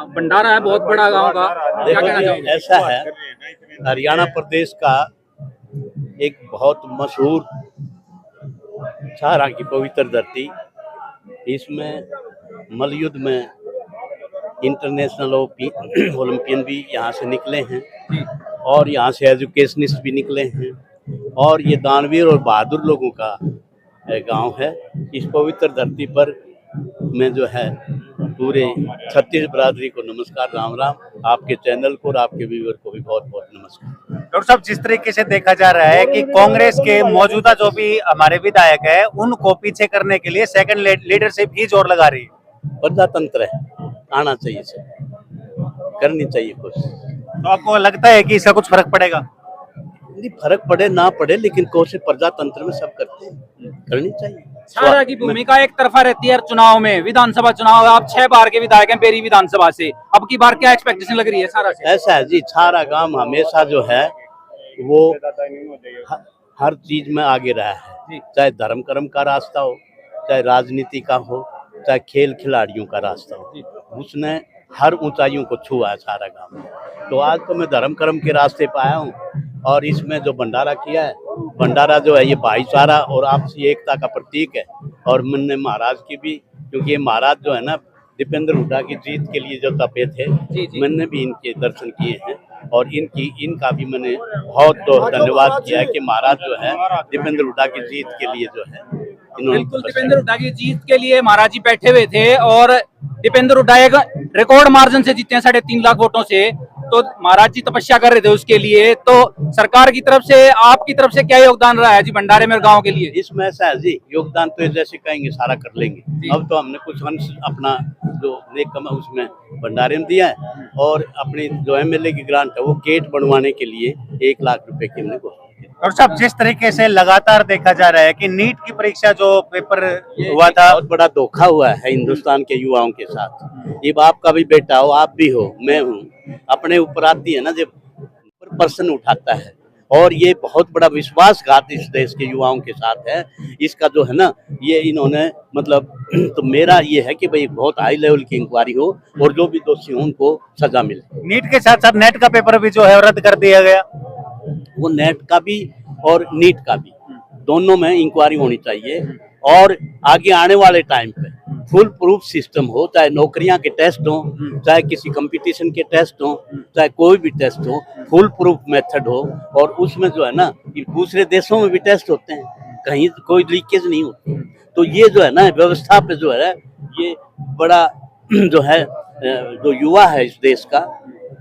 भंडारा है बहुत बड़ा गांव का, क्या कहना चाहोगे? ऐसा है, हरियाणा प्रदेश का एक बहुत मशहूर छारा की पवित्र धरती, इसमें मलयुद्ध में इंटरनेशनल ओलंपियन भी यहाँ से निकले हैं और यहाँ से एजुकेशनिस्ट भी निकले हैं और ये दानवीर और बहादुर लोगों का गांव है। इस पवित्र धरती पर मैं जो है पूरे छत्तीस बरादरी को नमस्कार, राम राम। आपके चैनल को और आपके व्यूअर को भी बहुत बहुत नमस्कार। डॉक्टर साहब, जिस तरीके से देखा जा रहा है कि कांग्रेस के मौजूदा जो भी हमारे विधायक है उनको पीछे करने के लिए सेकंड लीडरशिप ही जोर लगा रही है। प्रजातंत्र है, आना चाहिए, से करनी चाहिए कुछ। तो आपको लगता है कि इसका कुछ फर्क पड़ेगा? नहीं, फर्क पड़े ना पड़े, लेकिन कोशिश प्रजातंत्र में सब करते हैं, करनी चाहिए। छारा की भूमिका एक तरफा रहती है चुनाव में, विधानसभा चुनाव आप 6 बार के विधायक हैं बेरी विधानसभा से, अब की बार क्या एक्सपेक्टेशन लग रही है छारा से? ऐसा है जी, छारा गांव हमेशा जो है वो हर चीज में आगे रहा है, चाहे धर्म कर्म का रास्ता हो, चाहे राजनीति का हो, चाहे खेल खिलाड़ियों का रास्ता हो, उसने हर ऊंचाइयों को छुआ है छारा गांव में। तो आज तो मैं धर्म कर्म के रास्ते पे आया हूँ और इसमें जो भंडारा किया है, भंडारा जो है ये भाईचारा और आपसी एकता का प्रतीक है। और मैंने महाराज की भी, क्योंकि ये महाराज जो है ना दीपेंद्र हुड्डा की जीत के लिए जो तपे थे, मैंने भी इनके दर्शन किए हैं और इनका भी मैंने बहुत धन्यवाद किया है कि महाराज जो है दीपेंद्र हुड्डा की जीत के लिए जो है बिल्कुल दीपेंद्र हुड्डा की जीत के लिए महाराज जी बैठे हुए थे और दीपेंद्र हुड्डा एक रिकॉर्ड मार्जिन से जीते हैं 3.5 लाख वोटों से। तो महाराज जी तपस्या कर रहे थे उसके लिए, तो सरकार की तरफ से आपकी तरफ से क्या योगदान रहा है जी भंडारे में गांव के लिए? इसमें ऐसा है जी, योगदान तो जैसे कहेंगे सारा कर लेंगे। अब तो हमने कुछ अंश अपना जो नेक कमा उसमें भंडारे में दिया है और अपनी जो एमएलए की ग्रांट है वो गेट बनवाने के लिए 1 लाख रुपए की हमने घोषणा की। और साहब, जिस तरीके से लगातार देखा जा रहा है कि नीट की परीक्षा जो पेपर हुआ था, बहुत बड़ा धोखा हुआ है हिंदुस्तान के युवाओं के साथ। ये आपका भी बेटा हो, आप भी हो, मैं हूँ, अपने ऊपर आती है ना जब प्रश्न उठाता है और ये बहुत बड़ा विश्वासघात इस देश के युवाओं के साथ है। इसका जो है ना ये इन्होंने मतलब तो मेरा ये है कि भाई बहुत हाई लेवल की इंक्वायरी हो और जो भी दोषी हो उनको सजा मिले। नीट के साथ साथ नेट का पेपर भी जो है रद्द कर दिया गया। वो नेट का भी और नीट का भी दोनों में इंक्वायरी होनी चाहिए और आगे आने वाले टाइम पे फुल प्रूफ सिस्टम हो, चाहे नौकरियां के टेस्ट हो, चाहे किसी कंपटीशन के टेस्ट हो, चाहे कोई भी टेस्ट हो, फुल प्रूफ मेथड हो। और उसमें जो है ना दूसरे देशों में भी टेस्ट होते हैं, कहीं कोई लीकेज नहीं होती। तो ये जो है ना व्यवस्था पे जो है ये बड़ा जो है जो युवा है इस देश का,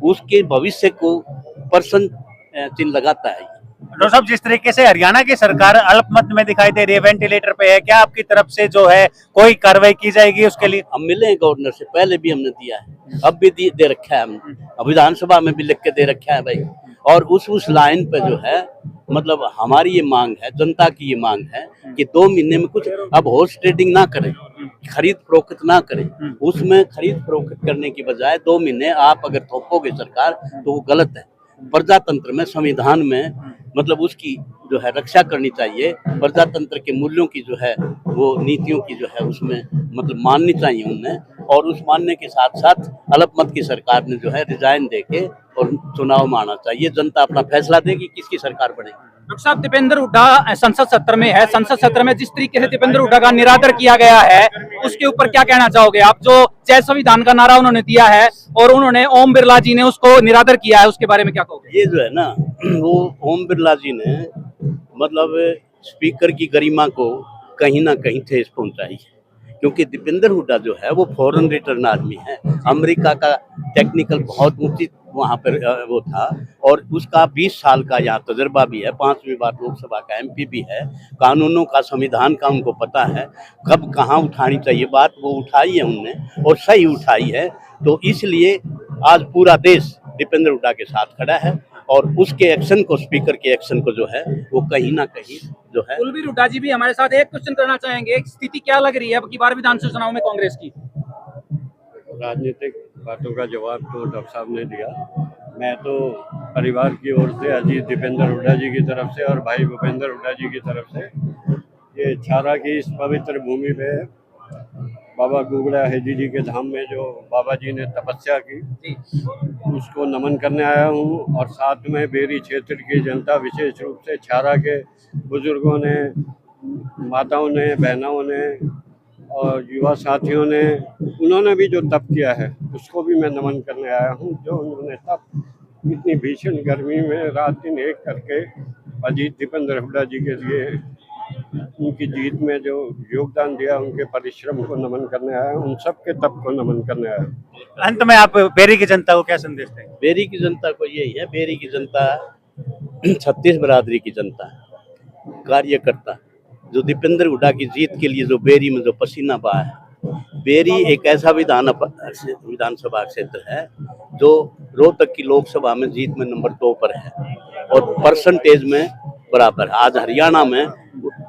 उसके भविष्य को प्रश्न चिन्ह लगाता है। डॉक्टर साहब, जिस तरीके से हरियाणा की सरकार अल्पमत में दिखाई दे रही है, वेंटिलेटर पे है, क्या आपकी तरफ से जो है कोई कार्रवाई की जाएगी उसके लिए? हम मिले हैं गवर्नर से, पहले भी हमने दिया है, अब भी दे रखा है हमने, विधानसभा में भी लिख के दे रखा है भाई। और उस लाइन पे जो है मतलब हमारी ये मांग है, जनता की ये मांग है कि 2 महीने में कुछ अब हॉर्स ट्रेडिंग ना करें, खरीद फरोख्त ना करें। उसमें खरीद फरोख्त करने की बजाय 2 महीने आप अगर थोपोगे सरकार तो वो गलत है। प्रजातंत्र में, संविधान में मतलब उसकी जो है रक्षा करनी चाहिए। प्रजातंत्र के मूल्यों की जो है वो नीतियों की जो है उसमें मतलब माननी चाहिए उन्हें, और उस मानने के साथ साथ अल्पमत की सरकार ने जो है रिजाइन देके और चुनाव में आना चाहिए। जनता अपना फैसला देगी किसकी सरकार बनेगी। डॉक्टर साहब, दीपेंद्र हुड्डा संसद सत्र में है, संसद सत्र में जिस तरीके से दीपेंद्र हुड्डा का निरादर किया गया है उसके ऊपर क्या कहना चाहोगे आप? जो जय संविधान का नारा उन्होंने दिया है और उन्होंने ओम बिरला जी ने उसको निरादर किया है, उसके बारे में क्या कहोगे? ये जो है ना वो ओम बिरला जी ने मतलब स्पीकर की गरिमा को कहीं ना कहीं ठेस पहुंचाई है, क्योंकि दीपेंद्र हुड्डा जो है वो फॉरेन रिटर्न आदमी है, अमेरिका का टेक्निकल बहुत ऊंची वहाँ पर वो था और उसका 20 साल का यहाँ तजुर्बा भी है, 5वीं बार लोकसभा का एमपी भी है, कानूनों का संविधान का उनको पता है कब कहाँ उठानी चाहिए बात, वो उठाई है उनने और सही उठाई है। तो इसलिए आज पूरा देश दीपेंद्र हुड्डा के साथ खड़ा है और उसके एक्शन को, स्पीकर के एक्शन को जो है वो कहीं ना कहीं जो है। कुलबीर हुड्डा जी भी हमारे साथ, एक क्वेश्चन करना चाहेंगे, स्थिति क्या लग रही है अब की बार विधानसभा चुनाव में कांग्रेस की? राजनीतिक बातों का जवाब तो डॉक्टर साहब ने दिया। मैं तो परिवार की ओर से अजीत दीपेंद्र हुड्डा जी की तरफ से और भाई भूपेंद्र हुड्डा जी की तरफ से ये छारा की इस पवित्र भूमि पे बाबा गुगड़ा हेजी जी के धाम में जो बाबा जी ने तपस्या की जी उसको नमन करने आया हूँ। और साथ में बेरी क्षेत्र की जनता, विशेष रूप से छारा के बुजुर्गों ने, माताओं ने, बहनों ने और युवा साथियों ने, उन्होंने भी जो तप किया है उसको भी मैं नमन करने आया हूँ। जो उन्होंने तप इतनी भीषण गर्मी में रात दिन एक करके अजीत दीपेंद्र हुड्डा जी के लिए उनकी जीत में जो योगदान दिया, उनके परिश्रम को नमन करने आया हूँ, उन सब के तप को नमन करने आया हूँ। अंत में आप बेरी की जनता को क्या संदेश देंगे? बेरी की जनता को यही है, बेरी की जनता 36 बरादरी की जनता है, कार्यकर्ता जो दीपेंद्र हुड्डा की जीत के लिए जो बेरी में जो पसीना बहा है। बेरी एक ऐसा विधानसभा क्षेत्र है जो रोहतक की लोकसभा में जीत में नंबर 2 पर है और परसेंटेज में बराबर। आज हरियाणा में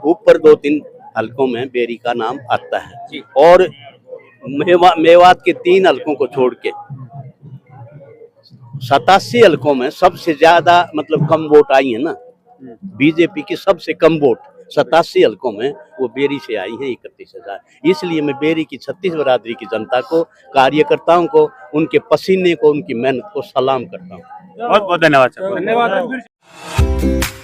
ऊपर 2-3 हलकों में बेरी का नाम आता है और मेवात के 3 हलकों को छोड़ के 87 हलकों में सबसे ज्यादा मतलब कम वोट आई है ना, बीजेपी की सबसे कम वोट 87 हलकों में वो बेरी से आई है 31,000। इसलिए मैं बेरी की 36 बरादरी की जनता को, कार्यकर्ताओं को, उनके पसीने को, उनकी मेहनत को सलाम करता हूँ। बहुत बहुत धन्यवाद सर। धन्यवाद।